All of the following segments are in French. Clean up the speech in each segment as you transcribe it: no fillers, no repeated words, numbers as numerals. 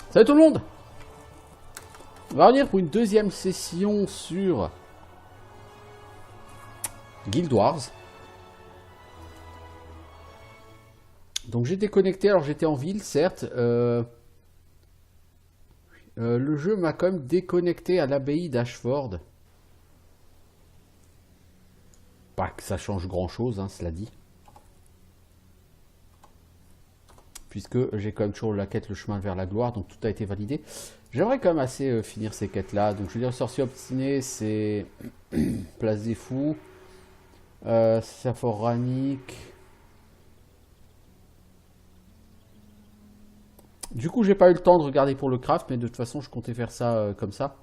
Salut tout le monde. On va revenir pour une deuxième session sur Guild Wars. Donc j'ai déconnecté, alors j'étais en ville certes. Le jeu m'a quand même déconnecté à l'abbaye d'Ashford. Pas que ça change grand chose, hein, cela dit. Puisque j'ai quand même toujours la quête, le chemin vers la gloire, donc tout a été validé. J'aimerais quand même assez finir ces quêtes-là. Donc je veux dire, sorcier obstiné, c'est Place des Fous. Saphoranique. Du coup, j'ai pas eu le temps de regarder pour le craft, mais de toute façon, je comptais faire ça comme ça.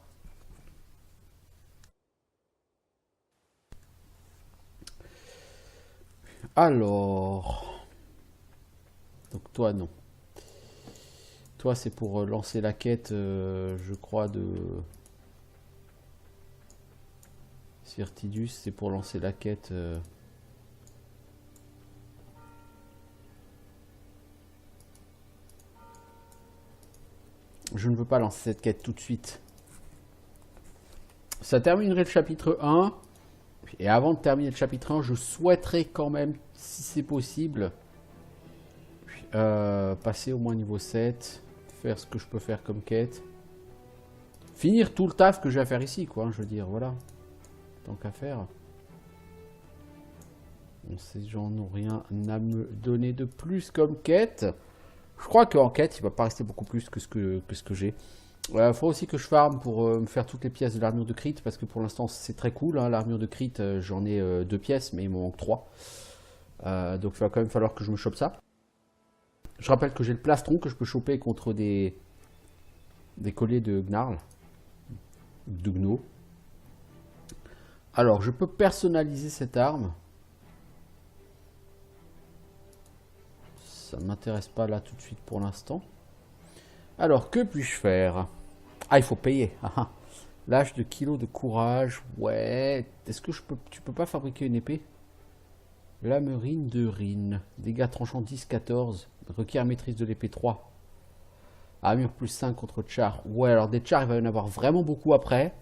Alors, donc toi non. Toi, c'est pour lancer la quête, je crois, de Svirtidus. C'est pour lancer la quête. Je ne veux pas lancer cette quête tout de suite. Ça terminerait le chapitre 1. Et avant de terminer le chapitre 1, je souhaiterais quand même, si c'est possible, passer au moins niveau 7. Faire ce que je peux faire comme quête. Finir tout le taf que j'ai à faire ici, quoi. Je veux dire, voilà. Tant qu'à faire. Bon, ces gens n'ont rien à me donner de plus comme quête. Je crois qu'en quête, il va pas rester beaucoup plus que ce que j'ai. Il faut aussi que je farme pour me faire toutes les pièces de l'armure de crit, parce que pour l'instant c'est très cool, hein, l'armure de crit, j'en ai 2 pièces, mais il me manque 3. Donc il va quand même falloir que je me chope ça. Je rappelle que j'ai le plastron que je peux choper contre des colliers de gnarl, de gno. Alors je peux personnaliser cette arme. Ça ne m'intéresse pas là tout de suite pour l'instant. Alors que puis-je faire? Ah, il faut payer. L'âge de kilo de courage. Ouais. Est-ce que tu peux pas fabriquer une épée? Lamerine de Rine. Dégâts tranchants 10-14. Requiert maîtrise de l'épée 3. Armure plus 5 contre char. Ouais, alors des chars, il va y en avoir vraiment beaucoup après.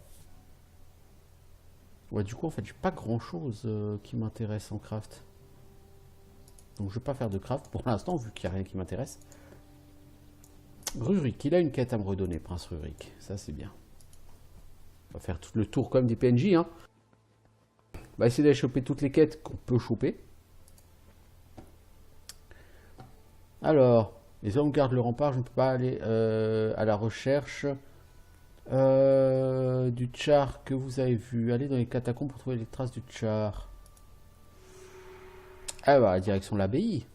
Ouais, du coup, en fait, j'ai pas grand chose qui m'intéresse en craft. Donc, je vais pas faire de craft pour l'instant, vu qu'il n'y a rien qui m'intéresse. Rurik, il a une quête à me redonner, Prince Rurik. Ça, c'est bien. On va faire tout le tour comme des PNJ, hein. On va essayer d'aller choper toutes les quêtes qu'on peut choper. Alors, les hommes gardent le rempart, je ne peux pas aller à la recherche du char que vous avez vu. Allez dans les catacombes pour trouver les traces du char. Ah bah, direction l'abbaye.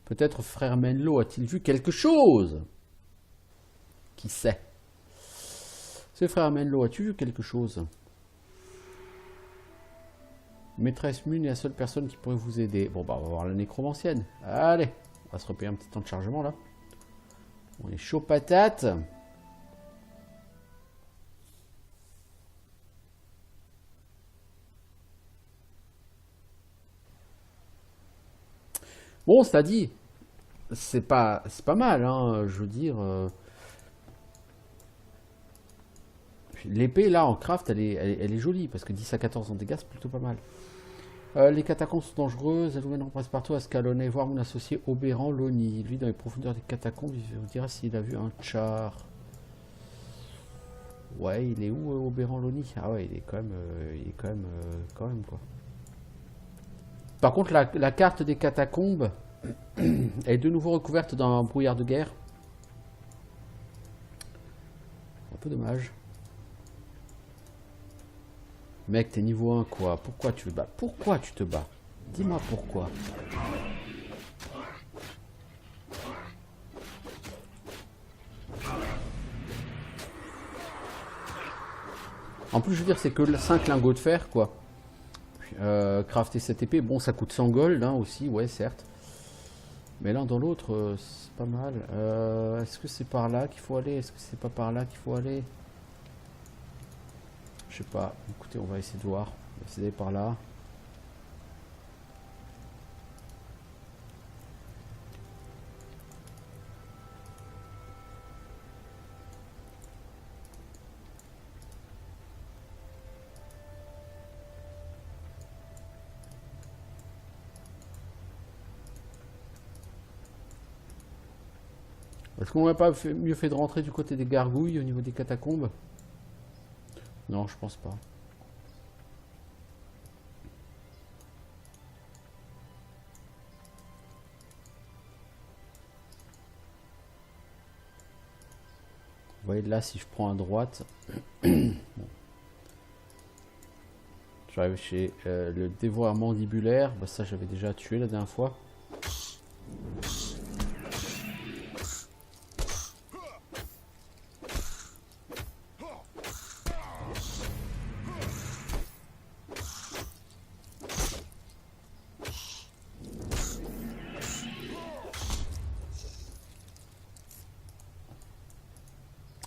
Peut-être frère Menlo a-t-il vu quelque chose? Qui sait? Ce frère Menlo, as-tu vu quelque chose? Maîtresse Mune est la seule personne qui pourrait vous aider. Bon bah on va voir la nécromancienne. Allez, on va se repayer un petit temps de chargement là. On est chaud patate. Bon, cela dit, c'est pas mal, hein, je veux dire. L'épée là en craft, elle est jolie parce que 10 à 14 en dégâts, c'est plutôt pas mal. Les catacombes sont dangereuses, elles vous mèneront presque partout à escalonner, voir mon associé Oberon Loni. Lui, dans les profondeurs des catacombes, il vous dira s'il a vu un char. Ouais, il est où Oberon Loni? Ah ouais, il est quand même quoi. Par contre, la carte des catacombes est de nouveau recouverte d'un brouillard de guerre. Un peu dommage. Mec, t'es niveau 1 quoi. Pourquoi tu te bats? Pourquoi tu te bats? Dis-moi pourquoi. En plus, je veux dire, c'est que 5 lingots de fer, quoi. Crafter cette épée, bon, ça coûte 100 gold, hein, aussi, ouais, certes. Mais l'un dans l'autre, c'est pas mal. Est-ce que c'est par là qu'il faut aller? Est-ce que c'est pas par là qu'il faut aller? Je sais pas. Écoutez, on va essayer de voir. On va essayer d'aller par là. Est-ce qu'on n'aurait pas mieux fait de rentrer du côté des gargouilles au niveau des catacombes? Non, je pense pas. Vous voyez là, si je prends à droite, bon. J'arrive chez le dévoreur mandibulaire. Bah, ça, j'avais déjà tué la dernière fois.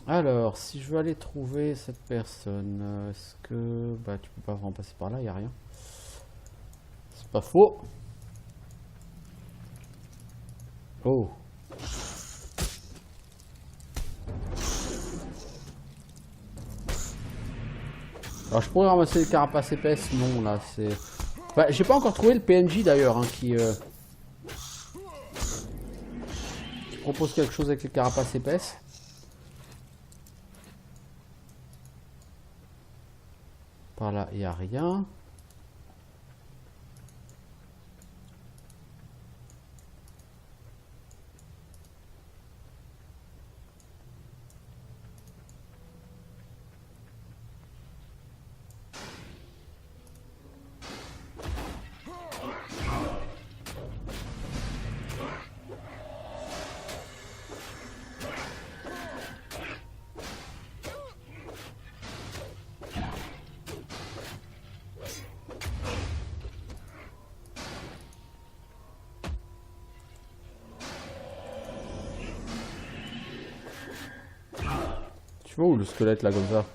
Alors, si je veux aller trouver cette personne, est-ce que... Bah, tu peux pas vraiment passer par là, y a rien. C'est pas faux. Oh. Alors, je pourrais ramasser les carapaces épaisses. Non, là, c'est... Bah, j'ai pas encore trouvé le PNJ, d'ailleurs, hein, qui propose quelque chose avec les carapaces épaisses. Par là, il n'y a rien. Tu vois où le squelette là comme ça?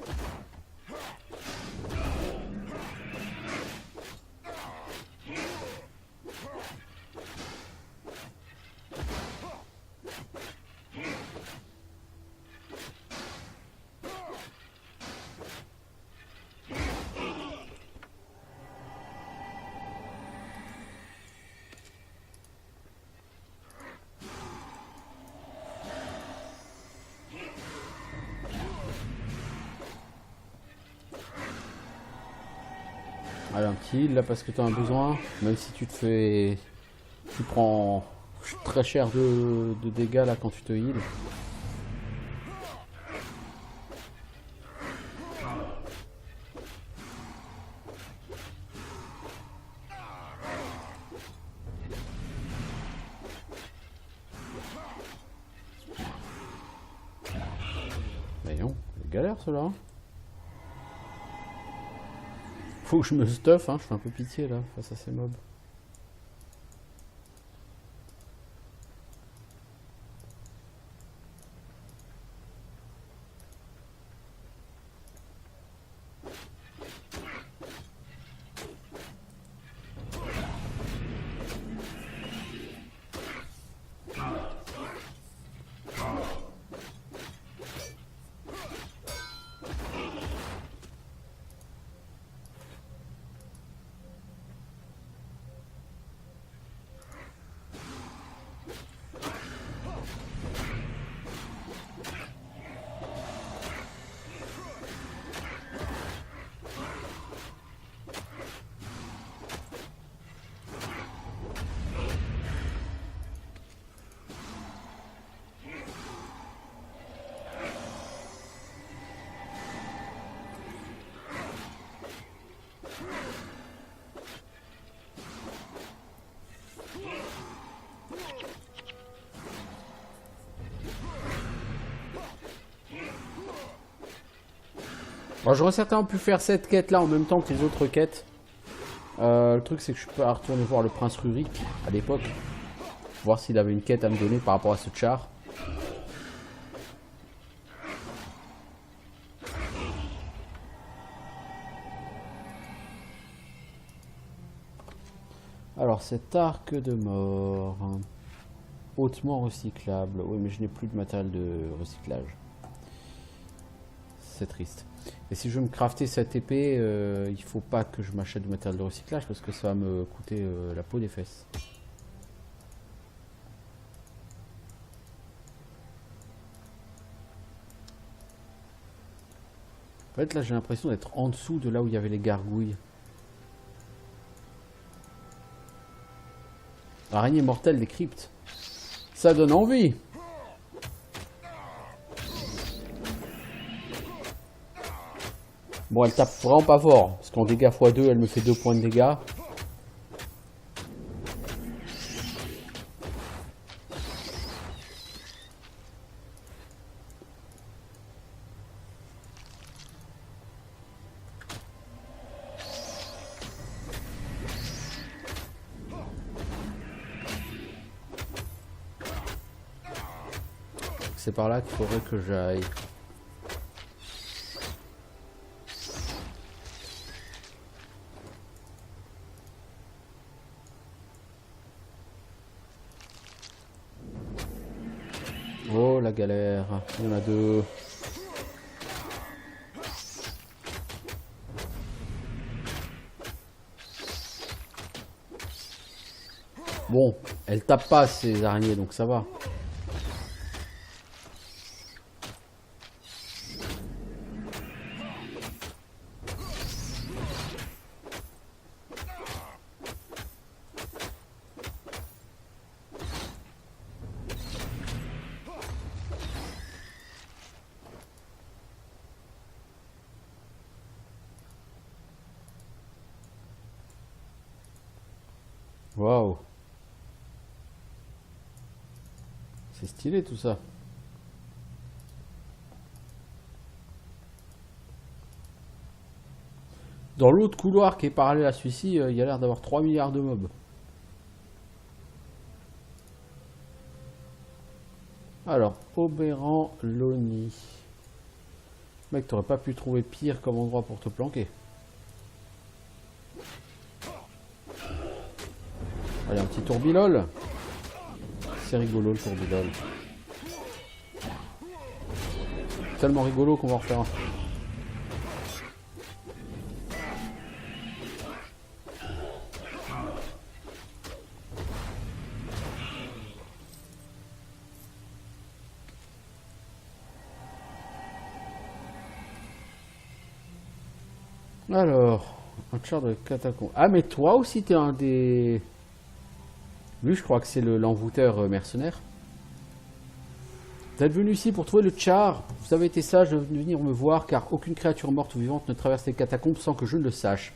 Allez, un petit heal là parce que tu en as besoin. Même si tu te fais... Tu prends très cher de dégâts là quand tu te heal. Voyons, galère cela. Hein. Faut que je me stuff, hein, je fais un peu pitié là face à ces mobs. Bon, j'aurais certainement pu faire cette quête là en même temps que les autres quêtes. Le truc c'est que je peux retourner voir le prince Rurik à l'époque. Voir s'il avait une quête à me donner par rapport à ce char. Alors cet arc de mort. Hautement recyclable. Oui mais je n'ai plus de matériel de recyclage. C'est triste. Et si je veux me crafter cette épée, il faut pas que je m'achète du matériel de recyclage parce que ça va me coûter la peau des fesses. En fait, là, j'ai l'impression d'être en dessous de là où il y avait les gargouilles. Araignée mortelle des cryptes. Ça donne envie. Bon, elle tape vraiment pas fort. Parce qu'en dégâts x2, elle me fait 2 points de dégâts. C'est par là qu'il faudrait que j'aille. Oh la galère, il y en a deux. Bon, elle tape pas ces araignées donc ça va. Waouh. C'est stylé tout ça. Dans l'autre couloir qui est parallèle à celui-ci, il y a l'air d'avoir 3 milliards de mobs. Alors, Oberon Loni. Mec, t'aurais pas pu trouver pire comme endroit pour te planquer. Allez, un petit tourbilol. C'est rigolo le tourbilol. Tellement rigolo qu'on va en refaire un. Alors, un char de catacombe. Ah, mais toi aussi, t'es un des... Lui, je crois que c'est l'envoûteur mercenaire. Vous êtes venu ici pour trouver le char. Vous avez été sage de venir me voir, car aucune créature morte ou vivante ne traverse les catacombes sans que je ne le sache.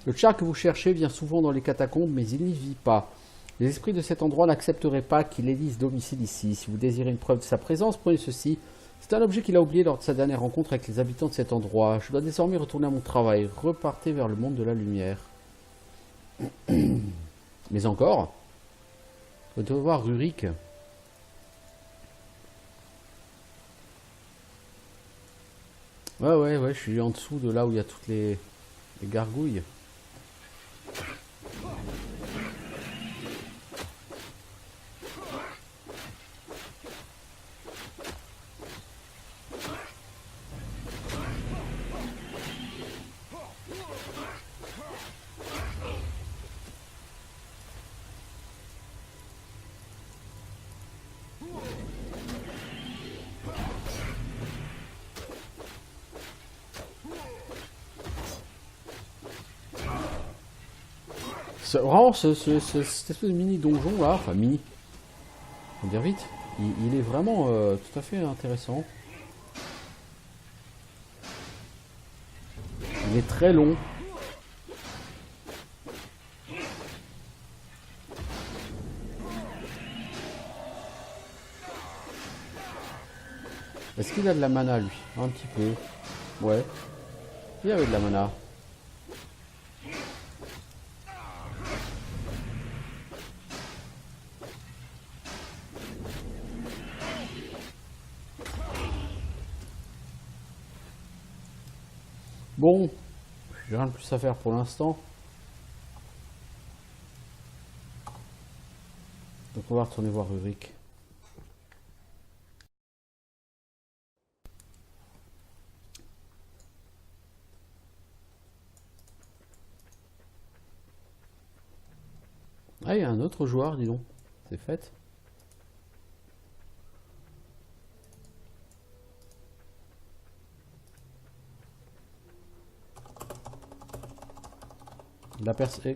Le char que vous cherchez vient souvent dans les catacombes, mais il n'y vit pas. Les esprits de cet endroit n'accepteraient pas qu'il élise domicile ici. Si vous désirez une preuve de sa présence, prenez ceci. C'est un objet qu'il a oublié lors de sa dernière rencontre avec les habitants de cet endroit. Je dois désormais retourner à mon travail. Repartez vers le monde de la lumière. Mais encore, vous devez voir Rurik. Ouais, je suis en dessous de là où il y a toutes les gargouilles. Vraiment, cette espèce de mini donjon là, enfin mini, on va dire vite, il est vraiment tout à fait intéressant. Il est très long. Est-ce qu'il a de la mana lui? Un petit peu. Ouais. Il avait de la mana. Bon, j'ai rien de plus à faire pour l'instant. Donc on va retourner voir Rurik. Ah, il y a un autre joueur, dis donc. C'est fait.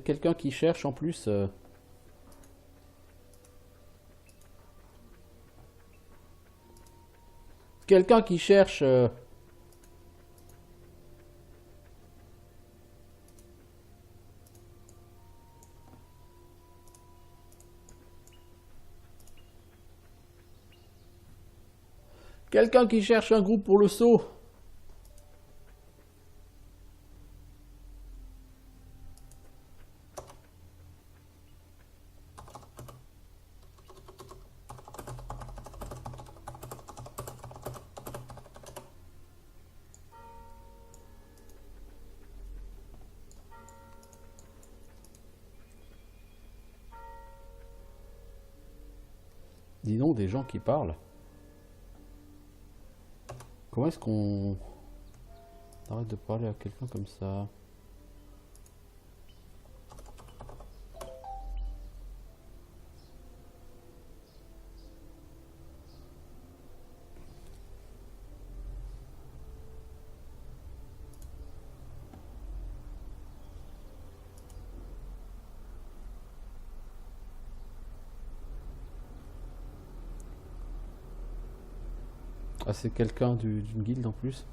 Quelqu'un qui cherche en plus. Quelqu'un qui cherche. Quelqu'un qui cherche un groupe pour le saut. Dis donc, des gens qui parlent. Comment est-ce qu'on arrête de parler à quelqu'un comme ça? Ah, c'est quelqu'un d'une guilde en plus.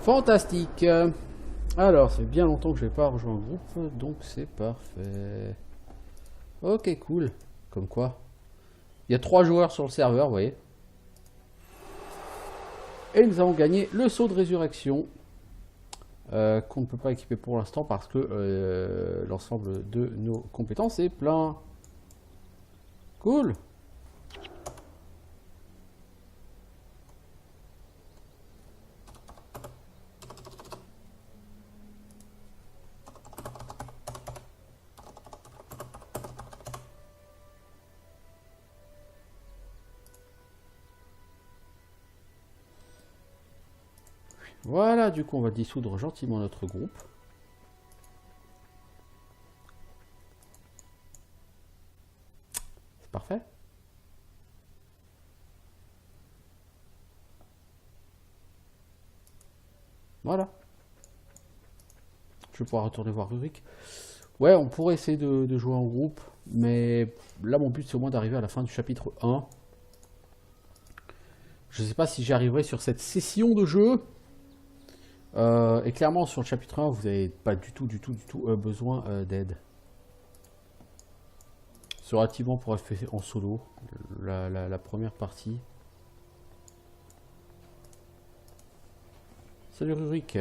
Fantastique. Alors, ça fait bien longtemps que je n'ai pas rejoint un groupe, donc c'est parfait. Ok, cool. Comme quoi. Il y a 3 joueurs sur le serveur, vous voyez. Et nous avons gagné le saut de résurrection. Qu'on ne peut pas équiper pour l'instant parce que l'ensemble de nos compétences est plein. Cool. Voilà, du coup on va dissoudre gentiment notre groupe. C'est parfait. Voilà. Je vais pouvoir retourner voir Rurik. Ouais, on pourrait essayer de jouer en groupe, mais là mon but c'est au moins d'arriver à la fin du chapitre 1. Je ne sais pas si j'y arriverai sur cette session de jeu. Et clairement sur le chapitre 1 vous n'avez pas du tout besoin d'aide. C'est relativement pour être fait en solo la première partie. Salut Rurik.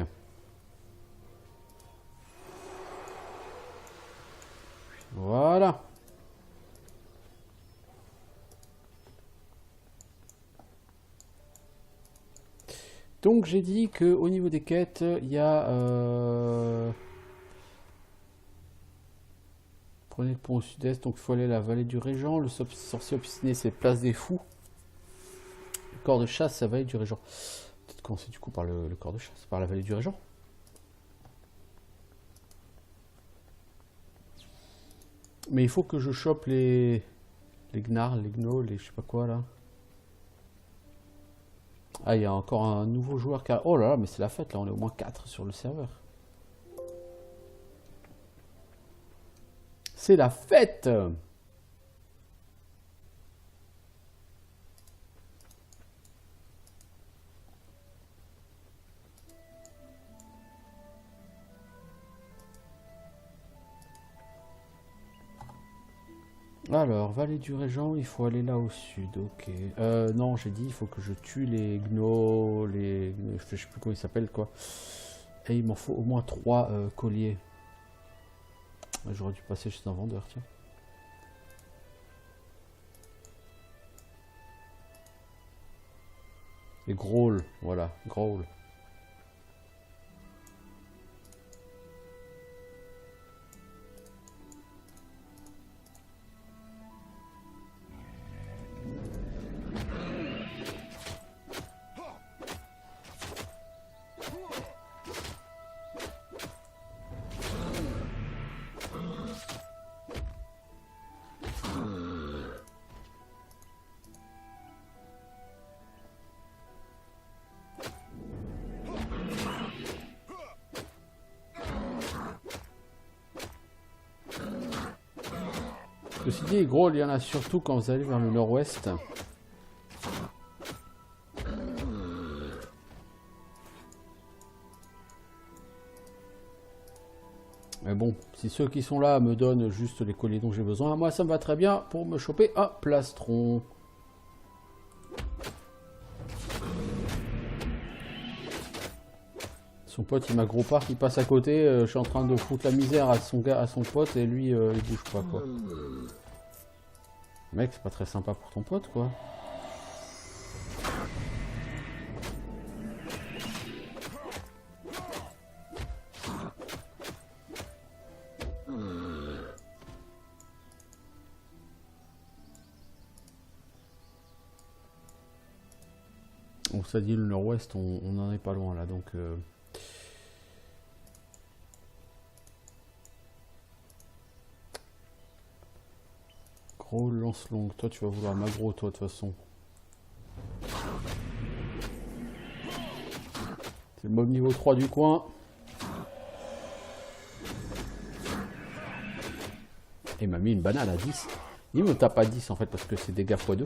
Voilà. Donc j'ai dit que au niveau des quêtes, il y a prenez le pont au sud-est, donc il faut aller à la vallée du Régent. Le sorcier obstiné, c'est place des fous. Le corps de chasse, c'est la vallée du Régent. Peut-être qu'on sait du coup par le corps de chasse, par la vallée du Régent. Mais il faut que je chope les gnarls, les gnolls, les je sais pas quoi là. Ah, il y a encore un nouveau joueur qui a... Oh là là, mais c'est la fête là, on est au moins 4 sur le serveur. C'est la fête! Alors, vallée du Régent, il faut aller là au sud, ok. Non, j'ai dit, il faut que je tue les gnolls, je sais plus comment ils s'appellent, quoi. Et il m'en faut au moins 3 colliers. J'aurais dû passer chez un vendeur, tiens. Les growls, voilà, growls. Ceci dit, les gros, il y en a surtout quand vous allez vers le nord-ouest. Mais bon, si ceux qui sont là me donnent juste les colliers dont j'ai besoin, moi ça me va très bien pour me choper un plastron. Son pote il m'aggro pas, il passe à côté, je suis en train de foutre la misère à son gars, à son pote et lui il bouge pas quoi. Mec, c'est pas très sympa pour ton pote quoi. On s'est dit le nord-ouest, on n'en est pas loin là donc. Gros lance longue, toi tu vas vouloir m'aggro toi de toute façon. C'est le mob niveau 3 du coin. Et il m'a mis une banane à 10. Il me tape à 10 en fait parce que c'est dégâts x2.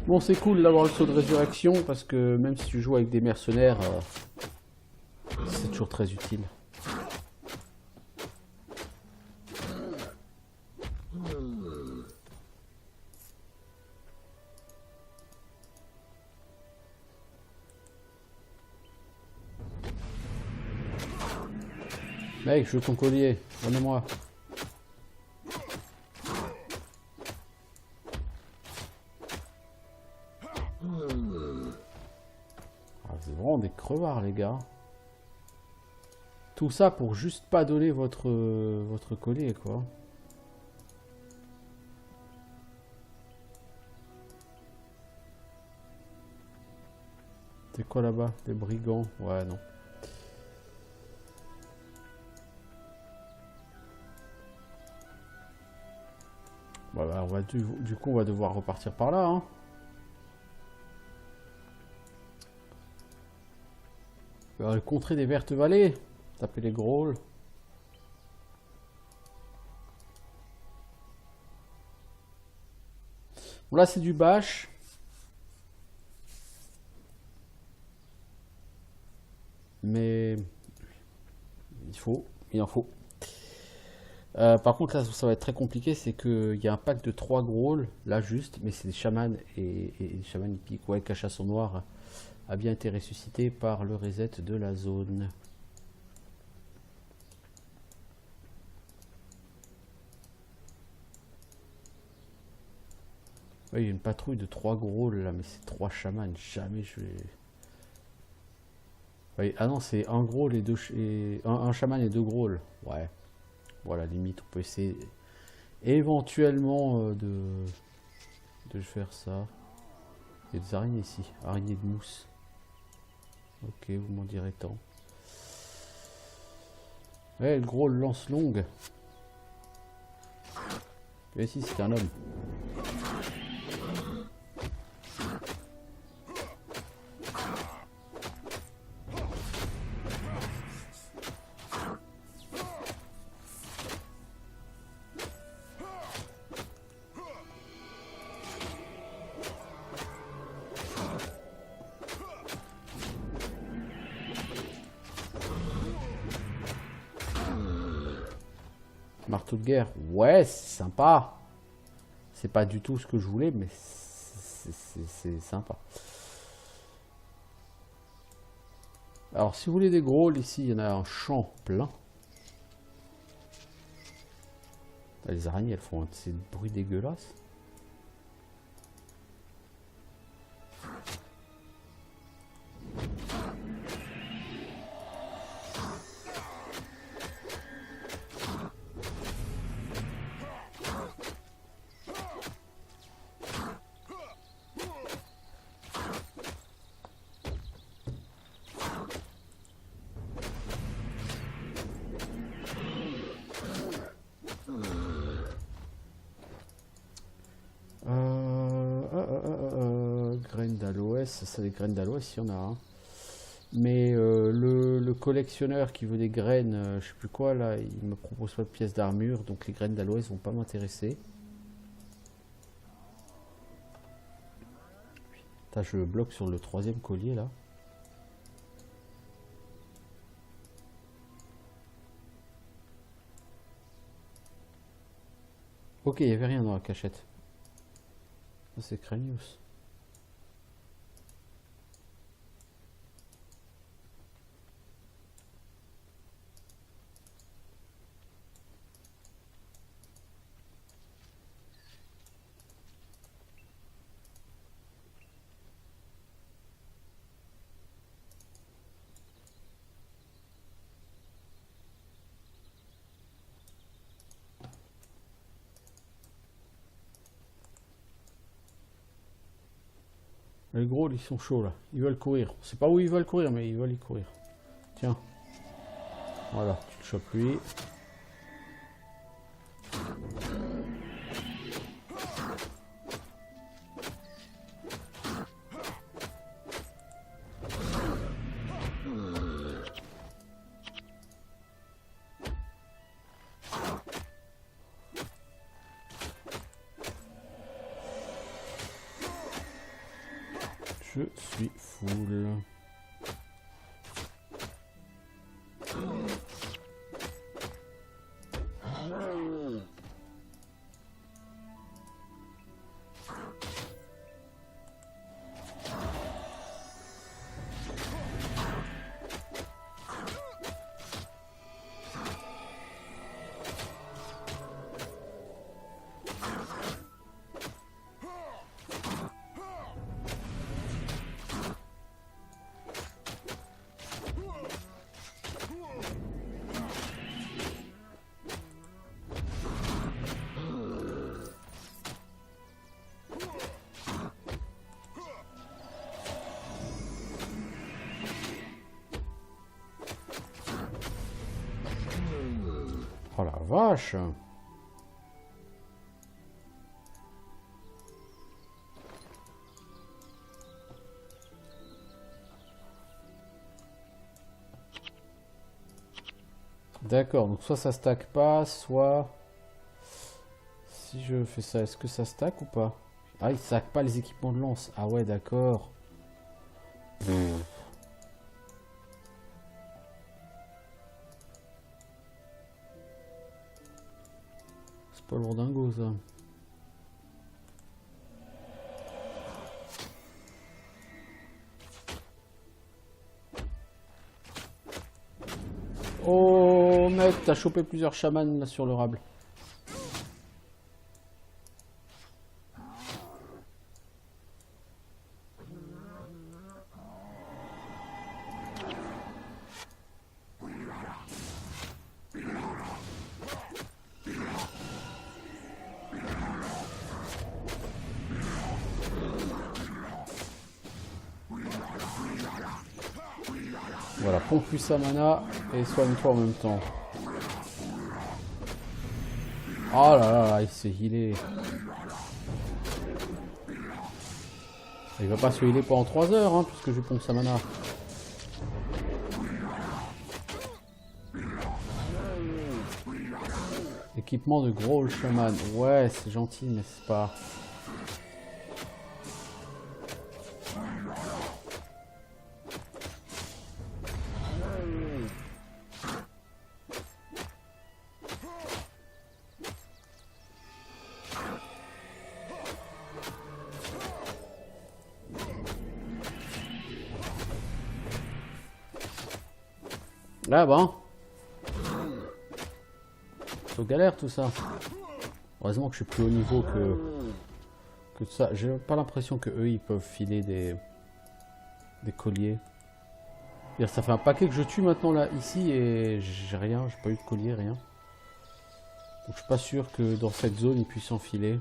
Bon, c'est cool d'avoir le saut de résurrection parce que même si tu joues avec des mercenaires, c'est toujours très utile. Mec, je veux ton collier, donnez-moi. C'est vraiment des crevards les gars. Tout ça pour juste pas donner votre collier quoi. C'est quoi là-bas? Des brigands? Ouais non. Voilà, on va du coup on va devoir repartir par là hein. Contrer des vertes vallées, taper les grôles. Bon là c'est du bâche. Mais il en faut. Par contre là ça va être très compliqué, c'est qu'il y a un pack de 3 grôles, là juste, mais c'est des chamans et les chamans ils piquent, ouais, Cachasson noir a bien été ressuscité par le reset de la zone. Ouais, il y a une patrouille de 3 grôles là, mais c'est 3 chamans, jamais je vais... Ouais, ah non, c'est un grôle et deux un chaman et 2 grôles. Ouais. Voilà, limite, on peut essayer éventuellement de faire ça. Il y a des araignées ici, araignées de mousse. Ok, vous m'en direz tant. Ouais, le gros lance longue. Et ici, c'est un homme. Marteau de guerre, ouais, c'est sympa. C'est pas du tout ce que je voulais, mais c'est sympa. Alors, si vous voulez des grôles, ici, il y en a un champ plein. Les araignées, elles font ces bruits dégueulasses. d'aloès, ça des graines d'aloès, il y en a un. Mais le collectionneur qui veut des graines, je sais plus quoi là, il me propose pas de pièces d'armure, donc les graines d'aloès vont pas m'intéresser. Je bloque sur le 3e collier là. Ok, il n'y avait rien dans la cachette. C'est Cranius. Les gros, ils sont chauds là. Ils veulent courir. On sait pas où ils veulent courir, mais ils veulent y courir. Tiens. Voilà, tu le chopes lui. Je suis full. Oh la vache! D'accord, donc soit ça stack pas, soit... Si je fais ça, est-ce que ça stack ou pas? Ah, il stack pas les équipements de lance. Ah ouais, d'accord. C'est pas lourdingo ça. Oh mec, t'as chopé plusieurs chamans là sur le rable. Voilà, pompe plus sa mana et soigne-toi en même temps. Oh là là, il s'est healé. Il va pas se healer pendant 3 heures, hein, puisque je pompe sa mana. Équipement de gros shaman. Ouais, c'est gentil, mais c'est pas... Là, bon. C'est galère tout ça. Heureusement que je suis plus haut niveau que tout ça. J'ai pas l'impression que eux ils peuvent filer des colliers. Ça fait un paquet que je tue maintenant là ici et j'ai rien, j'ai pas eu de collier, rien. Donc je suis pas sûr que dans cette zone ils puissent enfiler.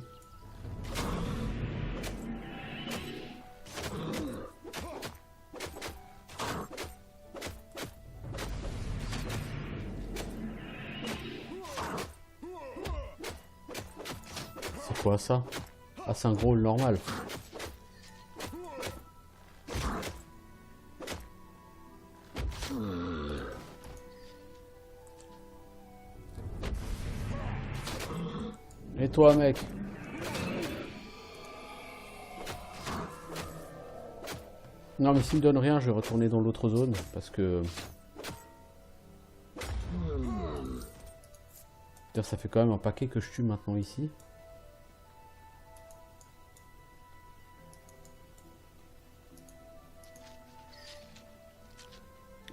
C'est quoi ça? Ah, c'est un gros normal. Tais-toi, mec. Non, mais s'il me donne rien, je vais retourner dans l'autre zone. Parce que... D'ailleurs, ça fait quand même un paquet que je tue maintenant ici.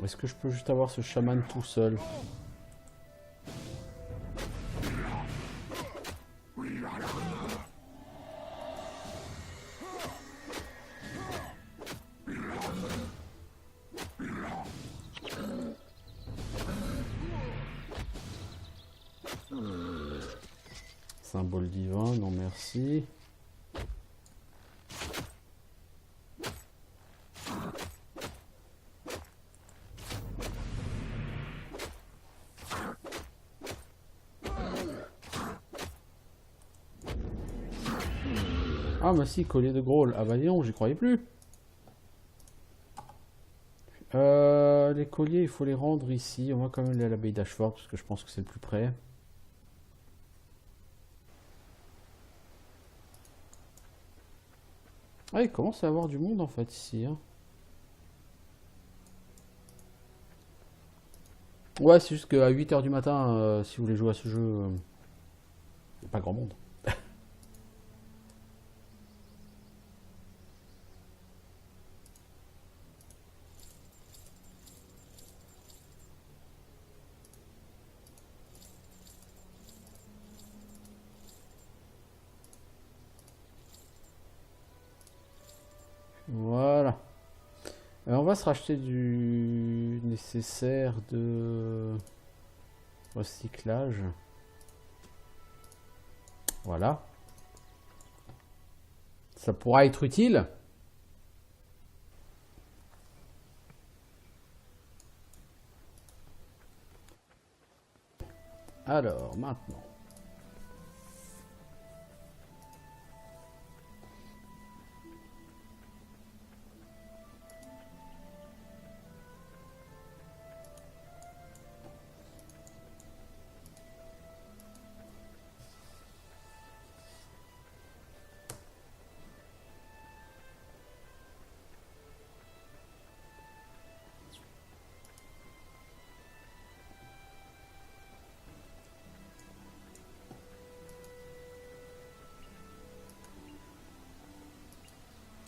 Est-ce que je peux juste avoir ce chaman tout seul? Symbole divin, non merci. Ah bah si, collier de Grawl. Ah bah non, j'y croyais plus. Les colliers, il faut les rendre ici. On va quand même aller à l'abbaye d'Ashford parce que je pense que c'est le plus près. Ah, il commence à y avoir du monde en fait ici. Hein. Ouais, c'est juste qu'à 8 h du matin, si vous voulez jouer à ce jeu, il n'y a pas grand monde. Voilà. On va se racheter du nécessaire de recyclage. Voilà. Ça pourra être utile. Alors, maintenant.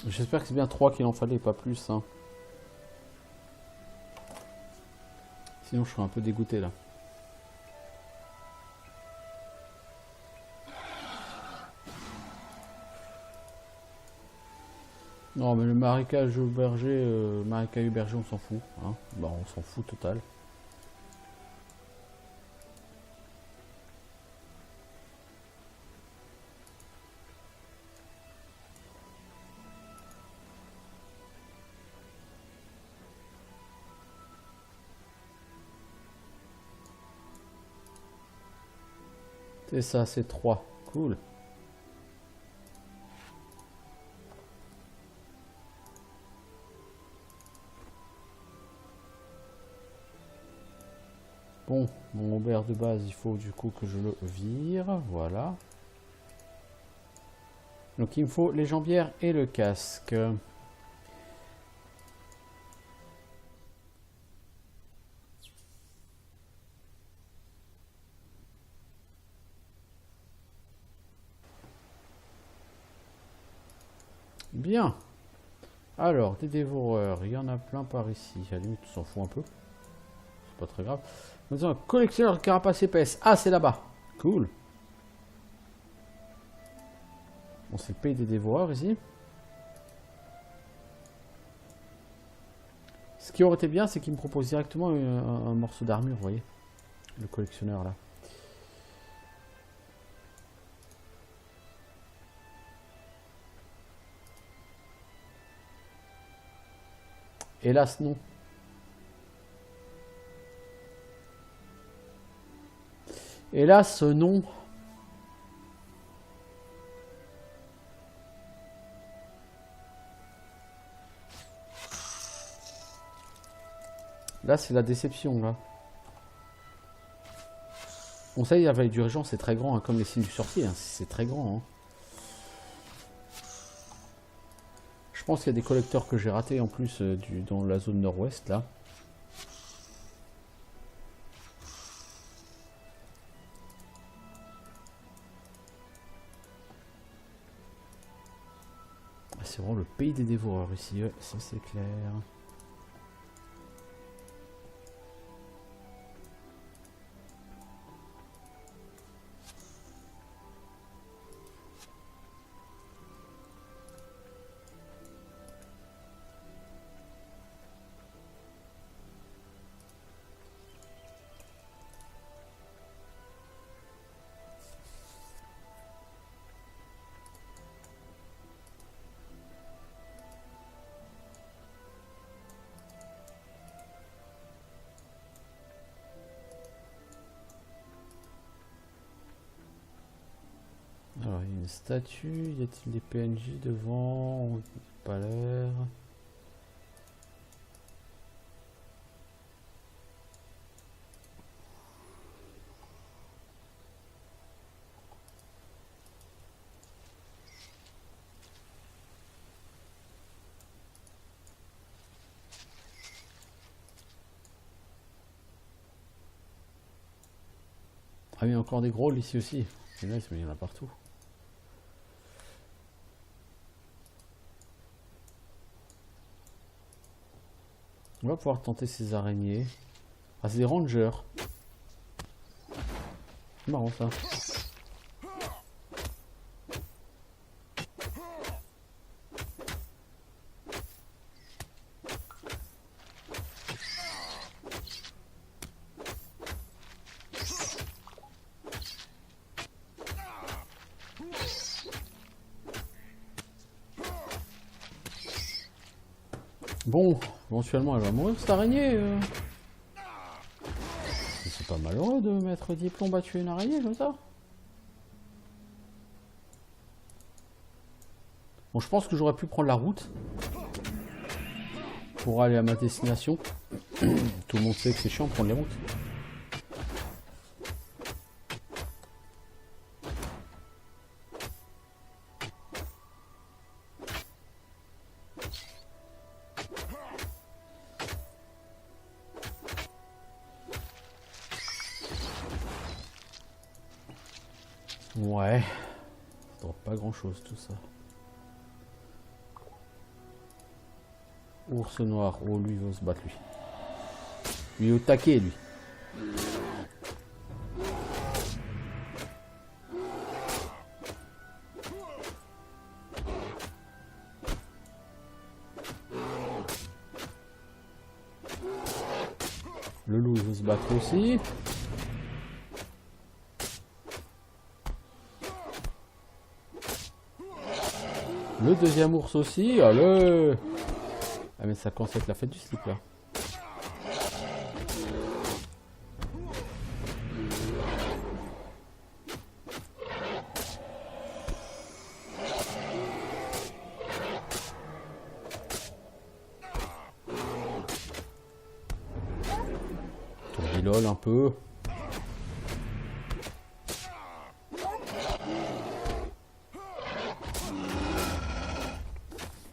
J'espère que c'est bien 3 qu'il en fallait, pas plus. Hein. Sinon, je serais un peu dégoûté là. Non, mais le marécage berger, marécage berger, on s'en fout. Hein. Bah, on s'en fout total. C'est ça, c'est 3. Cool. Bon, mon aubert de base, il faut du coup que je le vire. Voilà. Donc il me faut les jambières et le casque. Bien. Alors, des dévoreurs, il y en a plein par ici. À la limite, on s'en fout un peu. C'est pas très grave. Maintenant, collectionneur de carapace épaisse. Ah, c'est là-bas. Cool. On c'est le pays des dévoreurs ici. Ce qui aurait été bien, c'est qu'il me propose directement un morceau d'armure, vous voyez. Le collectionneur là. Hélas, non. Hélas, non. Là, c'est la déception, là. Bon, ça, la vallée du Régent, c'est très grand, hein, comme les signes du sorcier, hein, c'est très grand. Hein. Je pense qu'il y a des collecteurs que j'ai ratés en plus dans la zone nord-ouest, là. Ah, c'est vraiment le pays des dévoreurs ici, ouais, ça c'est clair. Alors, il y a une statue, y a-t-il des PNJ devant? Pas l'air. Ah, il y a encore des gros ici aussi. C'est nice, mais il y en a partout. On va pouvoir tenter ces araignées. Ah, c'est des rangers. C'est marrant ça. Bon, éventuellement elle va mourir cette araignée. C'est pas malheureux de mettre 10 plombs à tuer une araignée comme ça. Bon, je pense que j'aurais pu prendre la route pour aller à ma destination. Tout le monde sait que c'est chiant de prendre les routes. Ouais, ça doit pas grand chose tout ça. Ours noir, oh lui il va se battre lui. Lui est au taquet lui. Le loup il veut se battre aussi. Le deuxième ours aussi, allez. Ah mais ça commence à être la fête du slip là. Tourbillol un peu.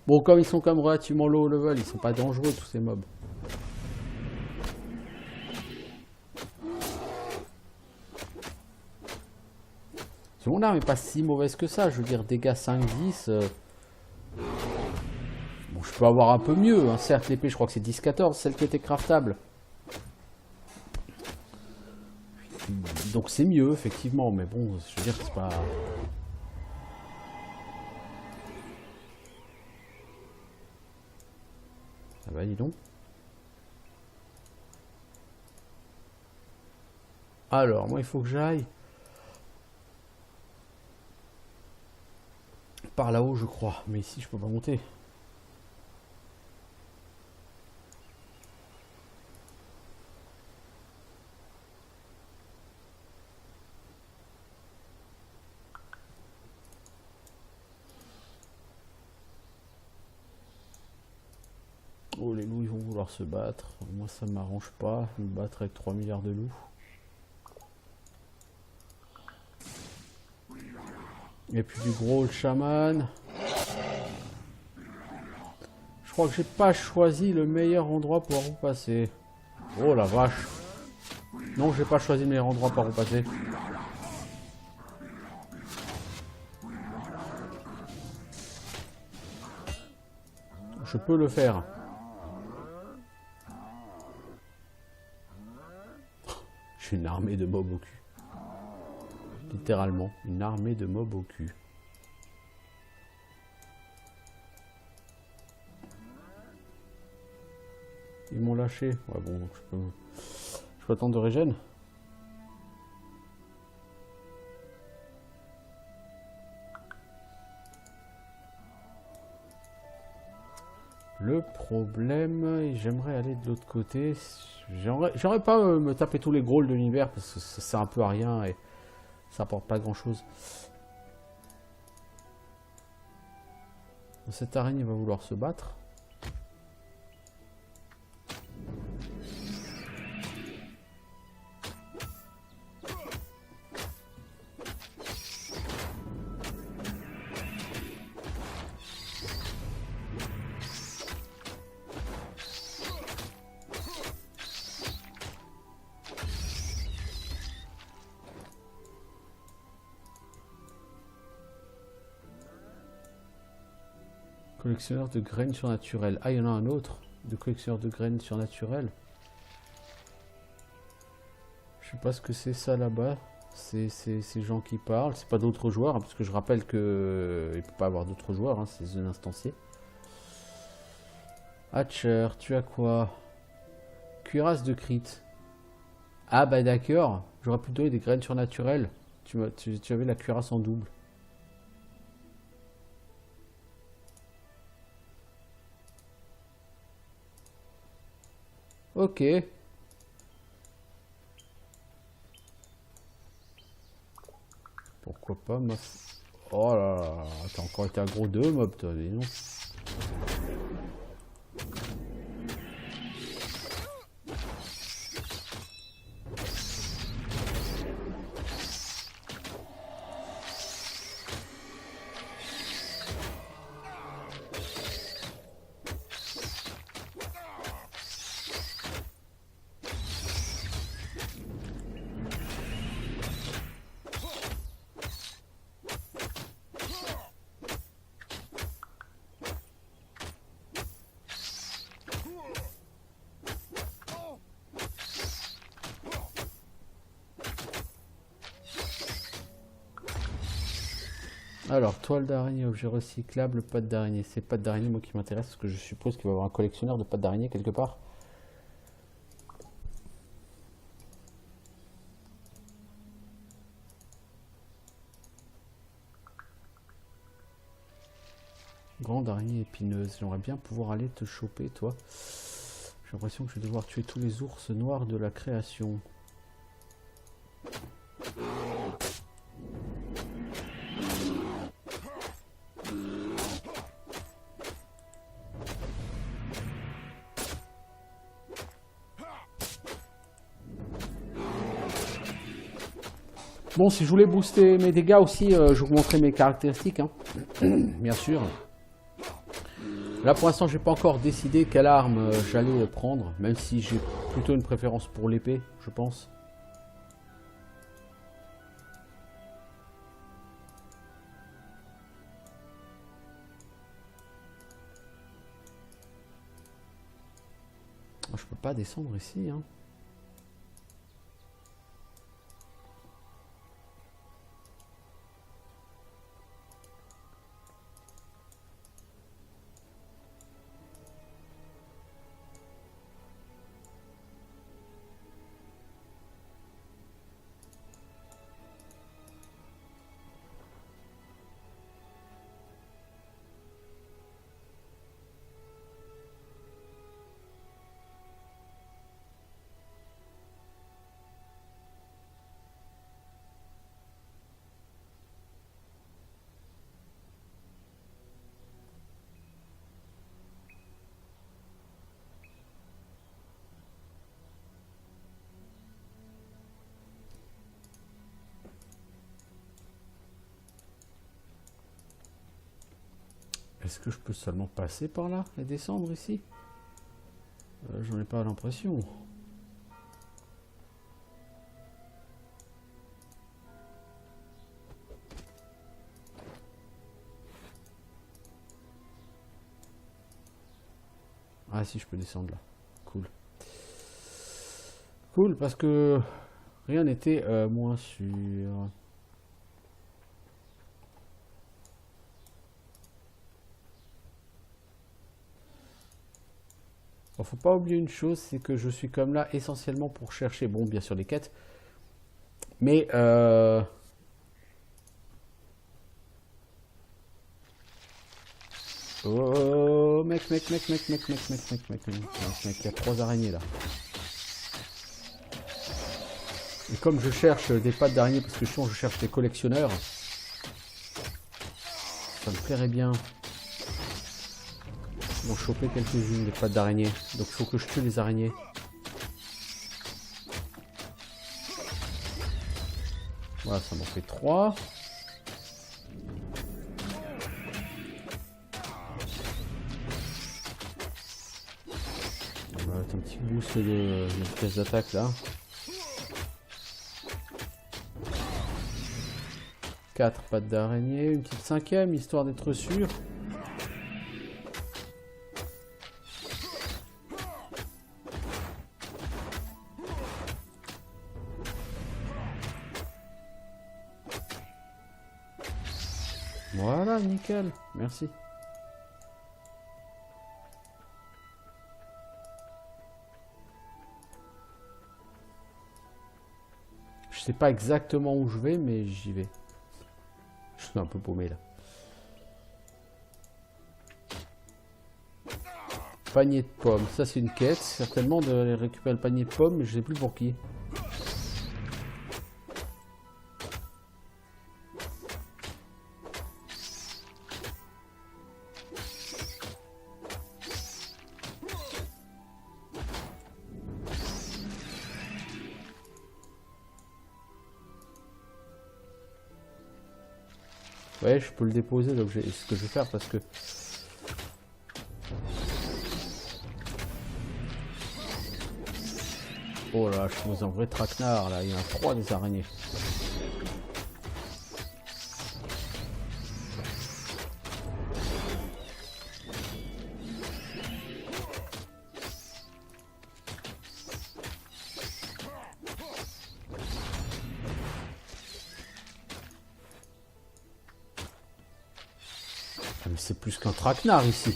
Bon, comme ils sont quand même relativement low level, ils sont pas dangereux tous ces mobs. Mon arme est pas si mauvaise que ça, je veux dire dégâts 5-10. Bon, je peux avoir un peu mieux, hein. Certes l'épée je crois que c'est 10-14, celle qui était craftable. Donc c'est mieux effectivement, mais bon, je veux dire c'est pas... Ah bah dis donc. Alors, moi il faut que j'aille par là-haut je crois, mais ici je peux pas monter. Oh les loups ils vont vouloir se battre, moi ça m'arrange pas, me battre avec 3 milliards de loups. Et puis du gros le chaman. Je crois que j'ai pas choisi le meilleur endroit pour repasser. Oh la vache. Non, j'ai pas choisi le meilleur endroit pour repasser. Je peux le faire. J'ai une armée de mobs au cul. Littéralement, une armée de mobs au cul. Ils m'ont lâché. Ouais bon, donc je peux attendre de régène. Le problème, j'aimerais aller de l'autre côté. J'aimerais pas me taper tous les grôles de l'univers parce que ça sert un peu à rien et ça apporte pas grand chose. Cette araignée va vouloir se battre. Collectionneur de graines surnaturelles. Ah, il y en a un autre de collectionneur de graines surnaturelles. Je sais pas ce que c'est ça là-bas. C'est ces gens qui parlent. C'est pas d'autres joueurs, hein, parce que je rappelle que il peut pas avoir d'autres joueurs. Hein, c'est zone instanciée. Hatcher, tu as quoi? Cuirasse de crit. Ah bah d'accord. J'aurais pu te donner des graines surnaturelles. Tu avais la cuirasse en double. Ok. Pourquoi pas, meuf. Oh là là, t'as encore été un gros 2 mob, toi, dis donc. Alors, toile d'araignée, objet recyclable, pattes d'araignée. C'est pattes d'araignée, moi qui m'intéresse, parce que je suppose qu'il va y avoir un collectionneur de pattes d'araignée quelque part. Grande araignée épineuse. J'aimerais bien pouvoir aller te choper, toi. J'ai l'impression que je vais devoir tuer tous les ours noirs de la création. Bon, si je voulais booster mes dégâts aussi, je vous montrais mes caractéristiques, hein. Bien sûr. Là, pour l'instant, j'ai pas encore décidé quelle arme j'allais prendre, même si j'ai plutôt une préférence pour l'épée, je pense. Je peux pas descendre ici, hein. Est-ce que je peux seulement passer par là et descendre ici? J'en ai pas l'impression. Ah si, je peux descendre là. Cool. Cool, parce que rien n'était moins sûr. Bon, faut pas oublier une chose, c'est que je suis comme là essentiellement pour chercher, bon, bien sûr, des quêtes. Mais oh, mec, il y a 3 araignées là. Et comme je cherche des pattes d'araignée, parce que je cherche des collectionneurs, ça me plairait bien d'en choper quelques-unes des pattes d'araignée. Donc il faut que je tue les araignées. Voilà, ça m'en fait 3. On va mettre un petit boost de vitesse d'attaque là. 4 pattes d'araignée, une petite 5e, histoire d'être sûr. Voilà, nickel, merci. Je sais pas exactement où je vais, mais j'y vais. Je suis un peu paumé là. Panier de pommes, ça c'est une quête, certainement de récupérer le panier de pommes, mais je sais plus pour qui. Ouais, je peux le déposer, donc c'est ce que je vais faire parce que... Oh là, je suis dans un vrai traquenard là, il y en a 3 des araignées. Ah, mais c'est plus qu'un traquenard ici.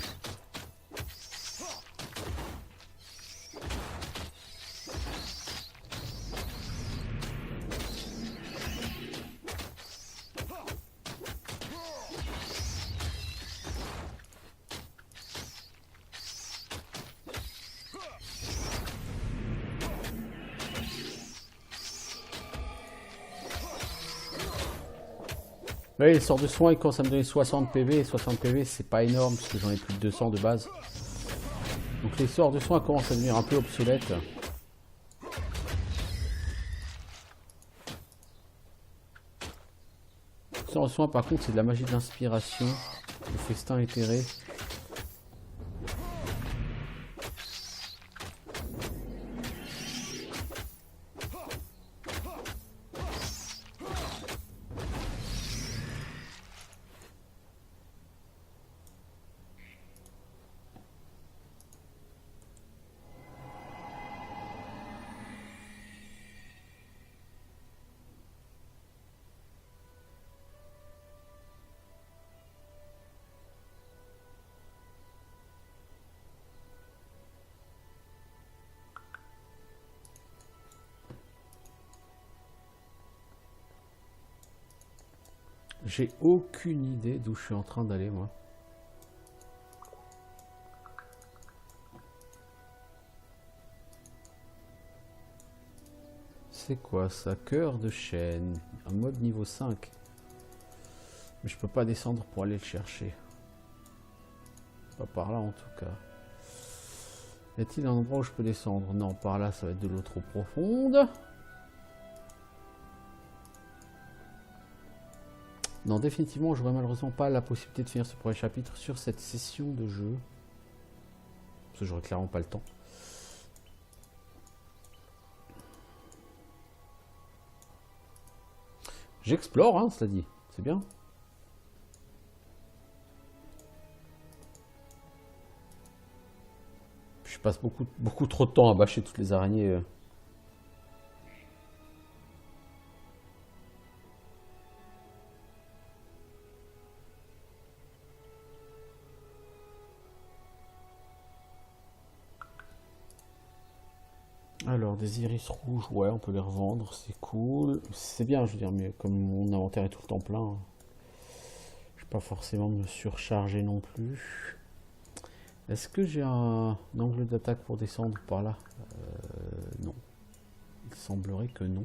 Oui, les sorts de soins, ils commencent à me donner 60 PV. Et 60 PV, c'est pas énorme parce que j'en ai plus de 200 de base. Donc les sorts de soins commencent à devenir un peu obsolètes. Les sorts de soins, par contre, c'est de la magie de l'inspiration. Le festin éthéré. J'ai aucune idée d'où je suis en train d'aller, moi. C'est quoi ça? Cœur de chêne. Un mode niveau 5. Mais je peux pas descendre pour aller le chercher. Pas par là en tout cas. Y a-t-il un endroit où je peux descendre? Non, par là ça va être de l'eau trop profonde. Non, définitivement, j'aurais malheureusement pas la possibilité de finir ce premier chapitre sur cette session de jeu. Parce que j'aurais clairement pas le temps. J'explore, hein, cela dit. C'est bien. Je passe beaucoup trop de temps à bâcher toutes les araignées. Alors, des iris rouges, ouais, on peut les revendre, c'est cool. C'est bien, je veux dire, mais comme mon inventaire est tout le temps plein, je vais pas forcément me surcharger non plus. Est-ce que j'ai un angle d'attaque pour descendre par là? Non. Il semblerait que non.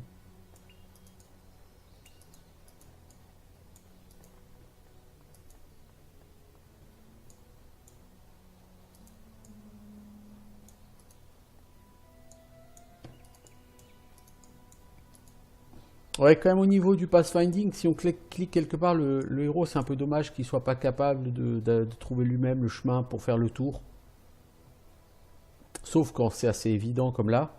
Ouais, quand même au niveau du pathfinding, si on clique quelque part, le héros, c'est un peu dommage qu'il soit pas capable de trouver lui-même le chemin pour faire le tour. Sauf quand c'est assez évident comme là.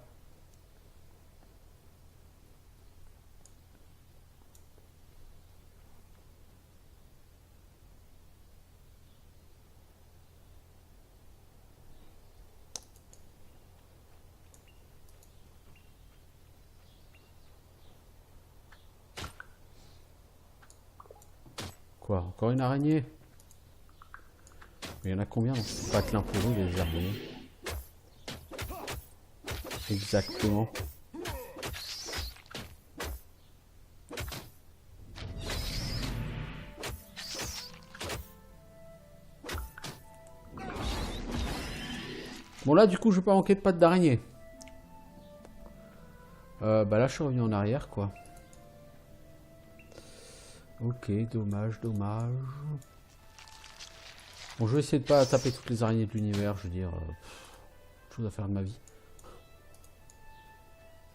Quoi, encore une araignée? Il y en a combien dans ce patelin pourri, les araignées? Exactement. Bon là du coup je vais pas manquer de pattes d'araignée. Bah là je suis revenu en arrière quoi. Ok, dommage, dommage. Bon je vais essayer de pas taper toutes les araignées de l'univers, je veux dire. Chose à faire de ma vie.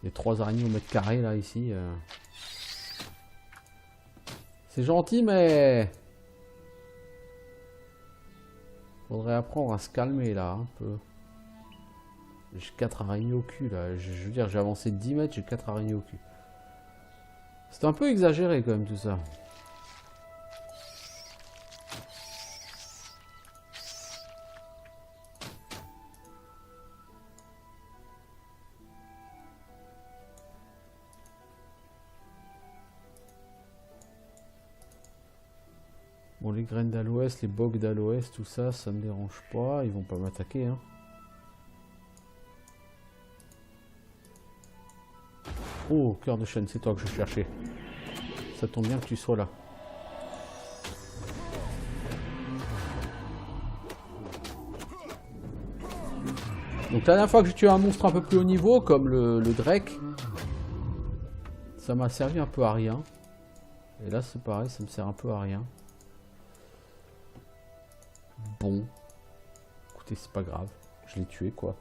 Les 3 araignées au mètre carré là ici. C'est gentil mais... Faudrait apprendre à se calmer là un peu. J'ai 4 araignées au cul là. Je veux dire j'ai avancé de 10 mètres, j'ai 4 araignées au cul. C'est un peu exagéré quand même tout ça. Bon, les graines d'aloès, les bogues d'aloès, tout ça, ça me dérange pas. Ils vont pas m'attaquer, hein. Oh, cœur de chêne, c'est toi que je cherchais. Ça tombe bien que tu sois là. Donc la dernière fois que j'ai tué un monstre un peu plus haut niveau, comme le Drake, ça m'a servi un peu à rien. Et là c'est pareil, ça me sert un peu à rien. Bon. Écoutez, c'est pas grave. Je l'ai tué quoi.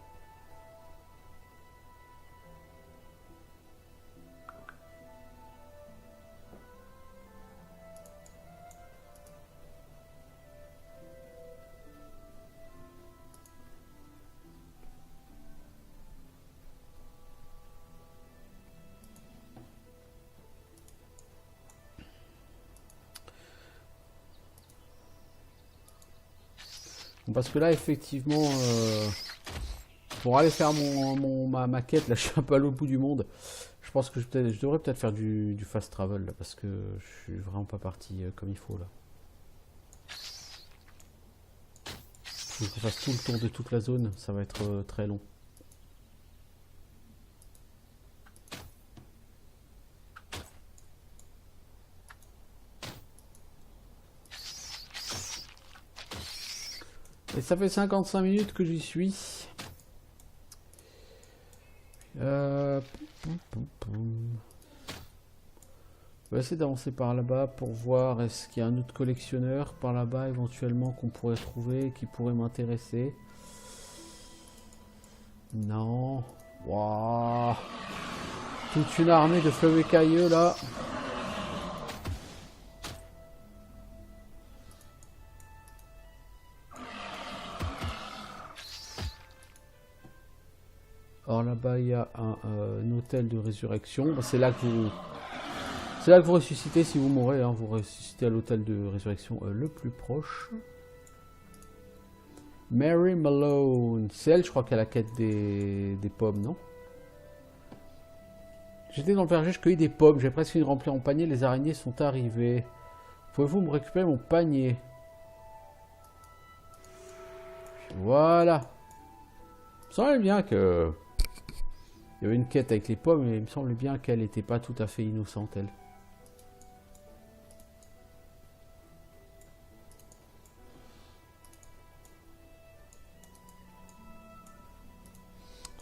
Parce que là, effectivement, pour aller faire ma quête, là, je suis un peu à l'autre bout du monde. Je pense que je devrais peut-être faire du fast travel, là, parce que je suis vraiment pas parti comme il faut, là. Faut que je fasse tout le tour de toute la zone, ça va être très long. Et ça fait 55 minutes que j'y suis. On va essayer d'avancer par là-bas pour voir est-ce qu'il y a un autre collectionneur par là-bas éventuellement qu'on pourrait trouver, qui pourrait m'intéresser. Non. Waouh. Toute une armée de fleuves écailleux là. Alors là-bas, il y a un hôtel de résurrection. Bah, c'est là que vous... C'est là que vous ressuscitez si vous mourrez. Hein. Vous ressuscitez à l'hôtel de résurrection le plus proche. Mary Malone. C'est elle, je crois, qui a la quête des pommes, non? J'étais dans le verger, je cueillis des pommes. J'ai presque fini de remplir mon panier. Les araignées sont arrivées. Pouvez-vous me récupérer mon panier? Voilà. Il me semblait bien que... Il y avait une quête avec les pommes, mais il me semblait bien qu'elle n'était pas tout à fait innocente, elle.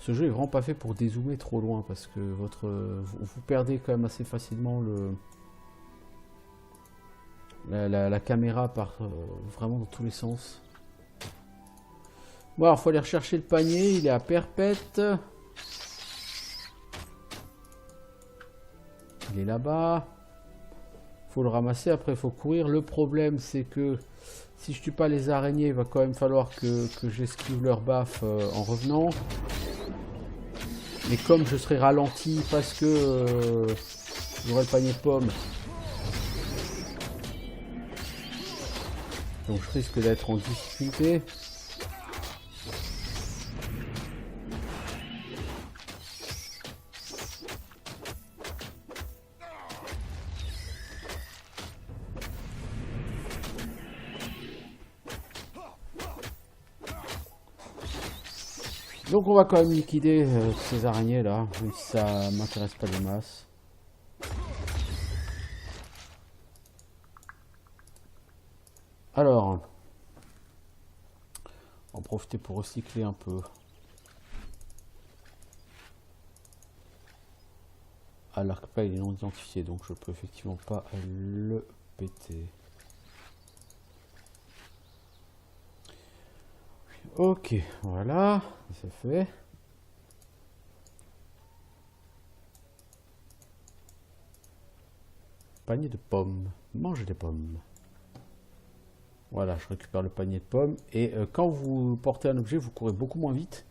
Ce jeu est vraiment pas fait pour dézoomer trop loin, parce que vous perdez quand même assez facilement la caméra part vraiment dans tous les sens. Bon, alors, faut aller rechercher le panier, il est à Perpète. Il est là-bas. Faut le ramasser, après il faut courir. Le problème c'est que si je tue pas les araignées, il va quand même falloir que j'esquive leur baffe en revenant. Mais comme je serai ralenti parce que j'aurai le panier de pommes, donc je risque d'être en difficulté. Donc on va quand même liquider ces araignées là, même si ça m'intéresse pas des masses. Alors, on va en profiter pour recycler un peu. Ah, l'arc-pas il est non identifié, donc je peux effectivement pas le péter. Ok, voilà, c'est fait. Panier de pommes. Mangez des pommes. Voilà, je récupère le panier de pommes. Et quand vous portez un objet, vous courez beaucoup moins vite.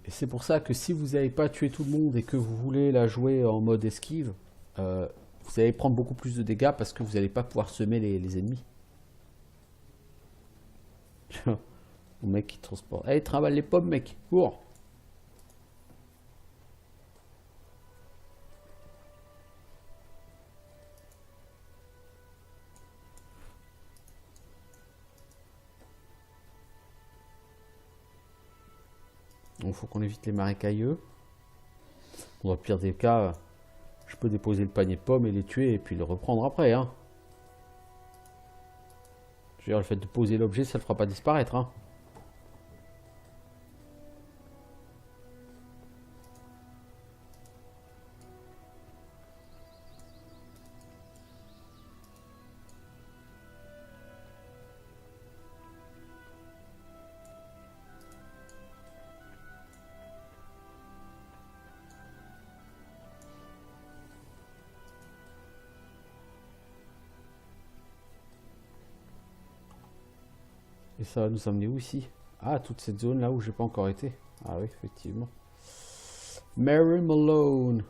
Et c'est pour ça que si vous n'avez pas tué tout le monde et que vous voulez la jouer en mode esquive, vous allez prendre beaucoup plus de dégâts parce que vous n'allez pas pouvoir semer les ennemis. Le mec qui transporte. Allez, trimballe les pommes, mec. Cours. Il faut qu'on évite les marécailleux. Dans le pire des cas, je peux déposer le panier de pommes et les tuer et puis le reprendre après. Hein. Je veux dire, le fait de poser l'objet, ça ne le fera pas disparaître. Hein. Et ça va nous amener où ici? Ah, toute cette zone là où j'ai pas encore été. Ah oui, effectivement. Mary Malone.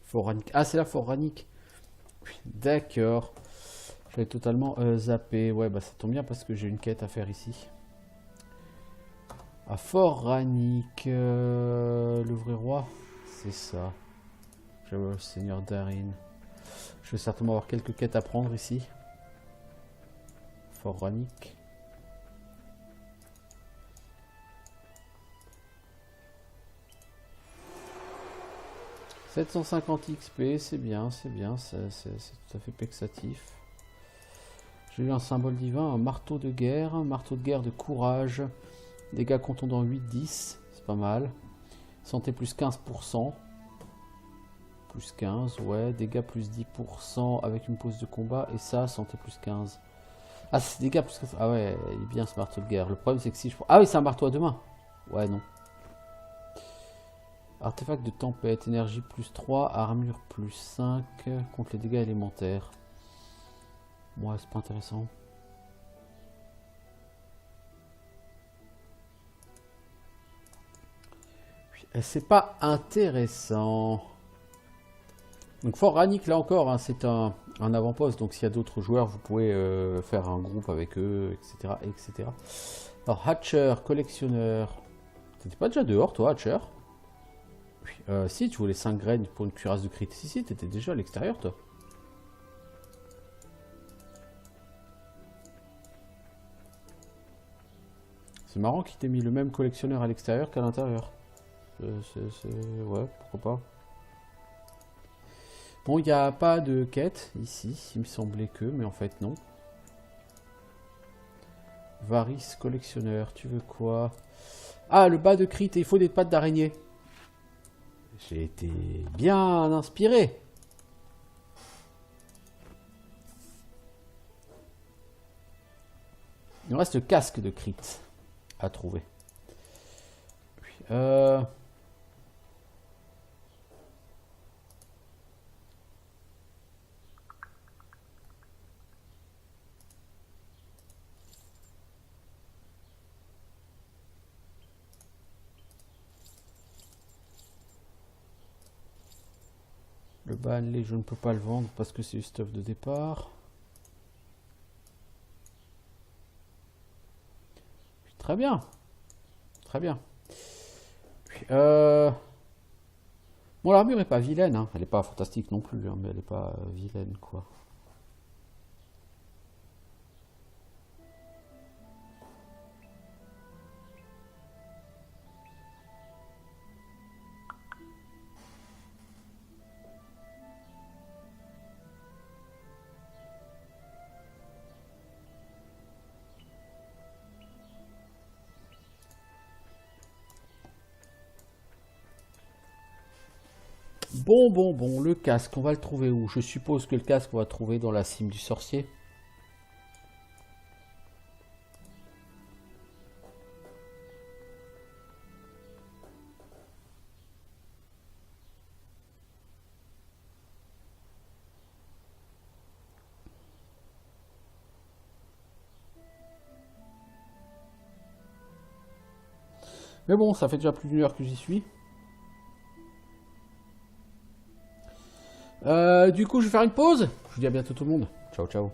Foranique. Ah, c'est la Foranique. D'accord. J'avais totalement zappé. Ouais, bah ça tombe bien parce que j'ai une quête à faire ici. À Foranique. Le vrai roi. C'est ça. Je vois le seigneur Darin. Je vais certainement avoir quelques quêtes à prendre ici. Foranique. « 750 XP, c'est bien, c'est tout à fait pexatif. » J'ai eu un symbole divin, un marteau de guerre de courage, dégâts contondants 8-10, c'est pas mal. Santé plus 15%, plus 15, ouais, dégâts plus 10% avec une pause de combat, et ça, santé plus 15. Ah, c'est des dégâts parce que... Ah ouais, il est bien ce marteau de guerre. Le problème, c'est que si je... Ah oui, c'est un marteau à deux mains. Ouais, non. Artefact de tempête, énergie plus 3, armure plus 5, contre les dégâts élémentaires. Ouais, c'est pas intéressant. C'est pas intéressant. Donc Fort Rannick, là encore, hein, c'est un avant-poste. Donc s'il y a d'autres joueurs, vous pouvez faire un groupe avec eux, etc. etc. Alors Hatcher, collectionneur. T'étais pas déjà dehors, toi, Hatcher? Si, tu voulais 5 graines pour une cuirasse de crit. Si, t'étais déjà à l'extérieur, toi. C'est marrant qu'il t'ait mis le même collectionneur à l'extérieur qu'à l'intérieur. Ouais, pourquoi pas. Bon, il n'y a pas de quête ici, il me semblait que, mais en fait non. Varys, collectionneur, tu veux quoi? Ah, le bas de crit, il faut des pattes d'araignée. J'ai été bien inspiré. Il me reste le casque de crit à trouver. Le Banley, je ne peux pas le vendre parce que c'est du stuff de départ. Très bien. Très bien. Bon, l'armure est pas vilaine, hein. Elle est pas fantastique non plus, hein, mais elle est pas vilaine, quoi. Bon, le casque, on va le trouver où? Je suppose que le casque, on va le trouver dans la cime du sorcier. Mais bon, ça fait déjà plus d'une heure que j'y suis. Du coup, je vais faire une pause. Je vous dis à bientôt tout le monde. Ciao, ciao.